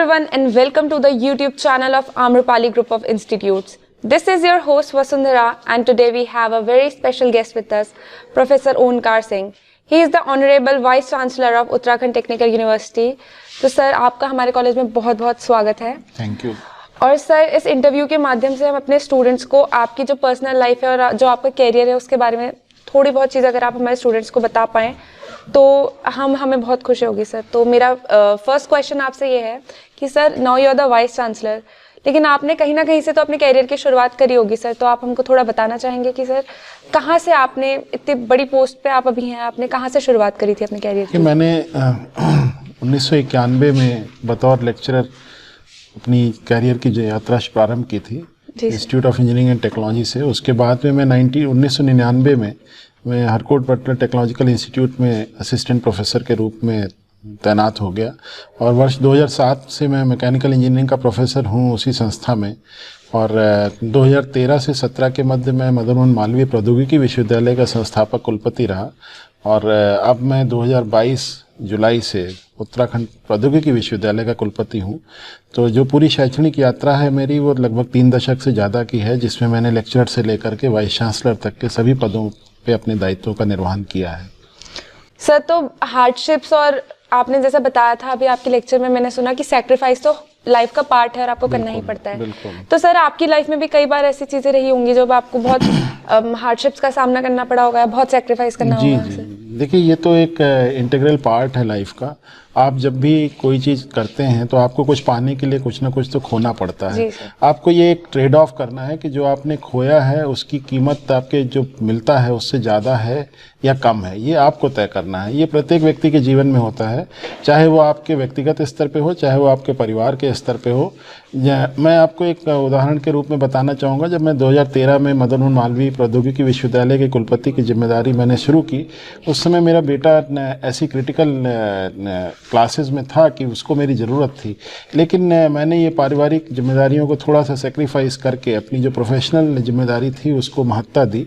everyone and welcome to the YouTube channel of Amrapali Group of Institutes. This is your host Vasundhara and today we have a very special guest with us, Professor Onkar Singh. He is the Honorable Vice Chancellor of Uttarakhand Technical University. तो sir आपका हमारे college में बहुत बहुत स्वागत है. Thank you. और sir इस इंटरव्यू के माध्यम से हम अपने स्टूडेंट्स को आपकी जो पर्सनल लाइफ है और जो आपका कैरियर है उसके बारे में थोड़ी बहुत चीज़ अगर आप हमारे स्टूडेंट्स को बता पाएँ तो हमें बहुत खुशी होगी सर. तो मेरा फर्स्ट क्वेश्चन आपसे ये है कि sir now you are the vice chancellor, लेकिन आपने कहीं ना कहीं से तो अपने कैरियर की शुरुआत करी होगी सर. तो आप हमको थोड़ा बताना चाहेंगे कि सर कहाँ से आपने इतनी बड़ी पोस्ट पे आप अभी हैं, आपने कहाँ से शुरुआत करी थी अपने कैरियर की? मैंने 1991 में बतौर लेक्चरर अपनी कैरियर की जो यात्रा प्रारंभ की थी institute of engineering and technology से. उसके बाद में मैं 1999 में मैं हरकोट पटना टेक्नोलॉजिकल इंस्टीट्यूट में असिस्टेंट प्रोफेसर के रूप में तैनात हो गया और वर्ष 2007 से मैं मैकेनिकल इंजीनियरिंग का प्रोफेसर हूँ उसी संस्था में. और 2013 से 17 के मध्य मैं मदन मोहन मालवीय प्रौद्योगिकी विश्वविद्यालय का संस्थापक कुलपति रहा और अब मैं 2022 जुलाई से उत्तराखंड प्रौद्योगिकी विश्वविद्यालय का कुलपति हूँ. तो जो पूरी शैक्षणिक यात्रा है मेरी वो लगभग 3 दशक से ज़्यादा की है, जिसमें मैंने लेक्चरर से लेकर के वाइस चांसलर तक के सभी पदों पे अपने दायित्वों का निर्वहन किया है. सर तो हार्डशिप्स और आपने जैसा बताया था अभी आपके लेक्चर में मैंने सुना कि सैक्रिफाइस तो लाइफ का पार्ट है और आपको करना ही पड़ता है. तो सर आपकी लाइफ में भी कई बार ऐसी चीजें रही होंगी जब आपको बहुत हार्डशिप्स का सामना करना पड़ा होगा, बहुत सैक्रिफाइस करना होगा. जी देखिए, ये तो एक इंटीग्रल पार्ट है लाइफ का. आप जब भी कोई चीज़ करते हैं तो आपको कुछ पाने के लिए कुछ ना कुछ तो खोना पड़ता है. आपको ये एक ट्रेड ऑफ करना है कि जो आपने खोया है उसकी कीमत आपके जो मिलता है उससे ज़्यादा है या कम है, ये आपको तय करना है. ये प्रत्येक व्यक्ति के जीवन में होता है, चाहे वो आपके व्यक्तिगत स्तर पे हो, चाहे वो आपके परिवार के स्तर पे हो. मैं आपको एक उदाहरण के रूप में बताना चाहूँगा. जब मैं 2013 में मदन मोहन मालवीय प्रौद्योगिकी विश्वविद्यालय के कुलपति की जिम्मेदारी मैंने शुरू की, उस समय मेरा बेटा ऐसी क्रिटिकल क्लासेस में था कि उसको मेरी ज़रूरत थी. लेकिन मैंने ये पारिवारिक जिम्मेदारियों को थोड़ा सा सेक्रीफाइस करके अपनी जो प्रोफेशनल जिम्मेदारी थी उसको महत्ता दी.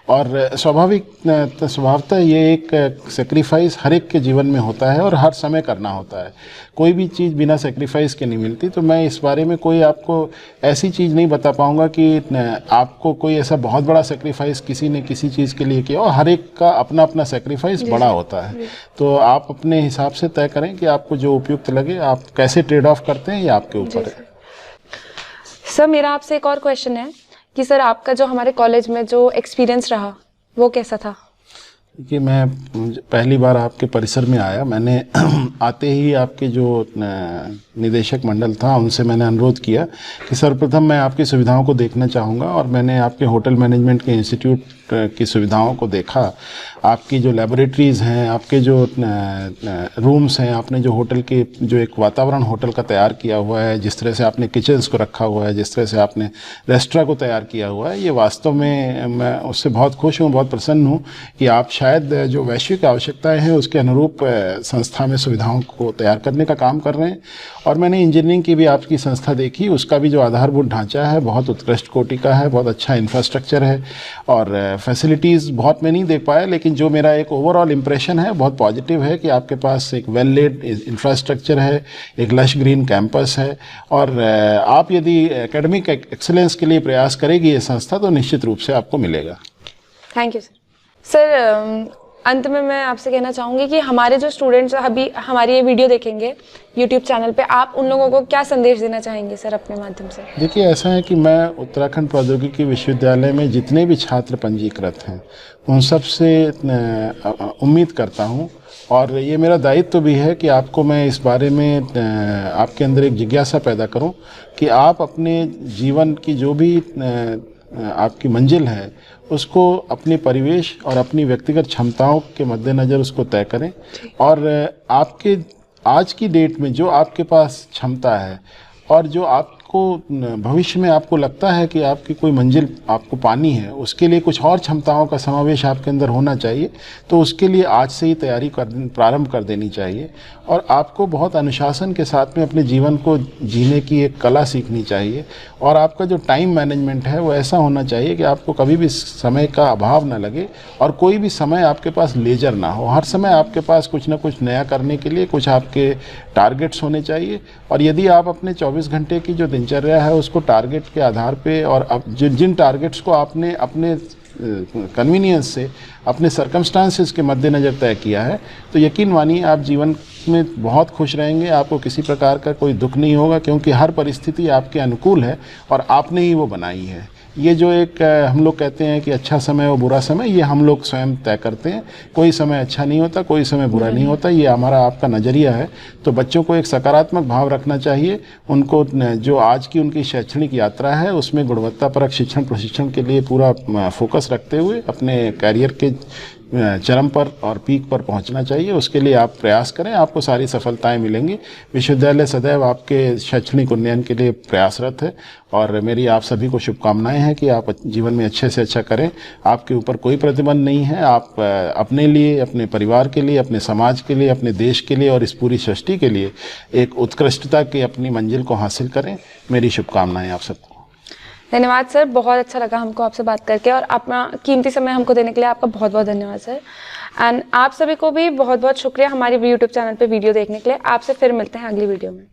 और स्वभावतः ये एक सेक्रीफाइस हर एक के जीवन में होता है और हर समय करना होता है. कोई भी चीज़ बिना सेक्रीफाइस के नहीं मिलती. तो मैं इस बारे में कोई आपको ऐसी चीज़ नहीं बता पाऊँगा कि आपको कोई ऐसा बहुत बड़ा सेक्रीफाइस किसी ने किसी चीज़ के लिए किया, और हर एक का अपना अपना सेक्रीफाइस बड़ा होता है. तो आप अपने हिसाब से तय करें कि आपको जो उपयुक्त लगे, आप कैसे ट्रेड ऑफ करते हैं ये आपके ऊपर है. सर मेरा आपसे एक और क्वेश्चन है कि सर आपका जो हमारे कॉलेज में जो एक्सपीरियंस रहा वो कैसा था? कि मैं पहली बार आपके परिसर में आया, मैंने आते ही आपके जो निदेशक मंडल था उनसे मैंने अनुरोध किया कि सर्वप्रथम मैं आपकी सुविधाओं को देखना चाहूँगा. और मैंने आपके होटल मैनेजमेंट के इंस्टीट्यूट की सुविधाओं को देखा. आपकी जो लेबोरेटरीज़ हैं, आपके जो रूम्स हैं, आपने जो होटल के जो एक वातावरण होटल का तैयार किया हुआ है, जिस तरह से आपने किचन्स को रखा हुआ है, जिस तरह से आपने रेस्टोरेंट को तैयार किया हुआ है, ये वास्तव में मैं उससे बहुत खुश हूँ, बहुत प्रसन्न हूँ कि आप शायद जो वैश्विक आवश्यकताएं हैं उसके अनुरूप संस्था में सुविधाओं को तैयार करने का काम कर रहे हैं. और मैंने इंजीनियरिंग की भी आपकी संस्था देखी, उसका भी जो आधारभूत ढांचा है बहुत उत्कृष्ट कोटि का है, बहुत अच्छा इंफ्रास्ट्रक्चर है और फैसिलिटीज़ बहुत मैं नहीं देख पाया, लेकिन जो मेरा एक ओवरऑल इम्प्रेशन है बहुत पॉजिटिव है कि आपके पास एक वेल लेड इंफ्रास्ट्रक्चर है, एक लश ग्रीन कैंपस है. और आप यदि एकेडमिक एक्सेलेंस के लिए प्रयास करेगी ये संस्था तो निश्चित रूप से आपको मिलेगा. Thank you sir. अंत में मैं आपसे कहना चाहूँगी कि हमारे जो स्टूडेंट्स अभी हमारी ये वीडियो देखेंगे यूट्यूब चैनल पे, आप उन लोगों को क्या संदेश देना चाहेंगे सर अपने माध्यम से? देखिए, ऐसा है कि मैं उत्तराखंड प्रौद्योगिकी विश्वविद्यालय में जितने भी छात्र पंजीकृत हैं उन सब से उम्मीद करता हूँ और ये मेरा दायित्व भी है कि आपको मैं इस बारे में आपके अंदर एक जिज्ञासा पैदा करूँ कि आप अपने जीवन की जो भी आपकी मंजिल है उसको अपने परिवेश और अपनी व्यक्तिगत क्षमताओं के मद्देनज़र उसको तय करें. और आपके आज की डेट में जो आपके पास क्षमता है और जो आपको आपको भविष्य में आपको लगता है कि आपकी कोई मंजिल आपको पानी है, उसके लिए कुछ और क्षमताओं का समावेश आपके अंदर होना चाहिए, तो उसके लिए आज से ही तैयारी प्रारंभ कर देनी चाहिए। और आपको बहुत अनुशासन के साथ में अपने जीवन को जीने की एक कला सीखनी चाहिए। और आपका जो टाइम मैनेजमेंट है वो ऐसा होना चाहिए कि आपको कभी भी समय का अभाव ना लगे और कोई भी समय आपके पास लेजर ना हो। हर समय आपके पास कुछ ना कुछ नया करने के लिए कुछ आपके टारगेट्स होने चाहिए। और यदि आप अपने 24 घंटे की जो दिनचर्या है उसको टारगेट के आधार पे, और अब जिन टारगेट्स को आपने अपने कन्वीनियंस से, अपने सर्कमस्टांसेस के मद्देनज़र तय किया है, तो यकीन मानिए आप जीवन में बहुत खुश रहेंगे। आपको किसी प्रकार का कोई दुख नहीं होगा, क्योंकि हर परिस्थिति आपके अनुकूल है और आपने ही वो बनाई है। ये जो एक हम लोग कहते हैं कि अच्छा समय और बुरा समय, ये हम लोग स्वयं तय करते हैं। कोई समय अच्छा नहीं होता, कोई समय बुरा नहीं होता, ये हमारा आपका नज़रिया है। तो बच्चों को एक सकारात्मक भाव रखना चाहिए। उनको जो आज की उनकी शैक्षणिक यात्रा है उसमें गुणवत्तापरक शिक्षण प्रशिक्षण के लिए पूरा फोकस रखते हुए अपने कैरियर के चरम पर और पीक पर पहुंचना चाहिए। उसके लिए आप प्रयास करें, आपको सारी सफलताएं मिलेंगी। विश्वविद्यालय सदैव आपके शैक्षणिक उन्नयन के लिए प्रयासरत है और मेरी आप सभी को शुभकामनाएं हैं कि आप जीवन में अच्छे से अच्छा करें। आपके ऊपर कोई प्रतिबंध नहीं है। आप अपने लिए, अपने परिवार के लिए, अपने समाज के लिए, अपने देश के लिए और इस पूरी सृष्टि के लिए एक उत्कृष्टता की अपनी मंजिल को हासिल करें। मेरी शुभकामनाएं आप सबको। धन्यवाद सर, बहुत अच्छा लगा हमको आपसे बात करके, और अपना कीमती समय हमको देने के लिए आपका बहुत बहुत धन्यवाद सर। एंड आप सभी को भी बहुत बहुत शुक्रिया हमारे यूट्यूब चैनल पे वीडियो देखने के लिए। आपसे फिर मिलते हैं अगली वीडियो में।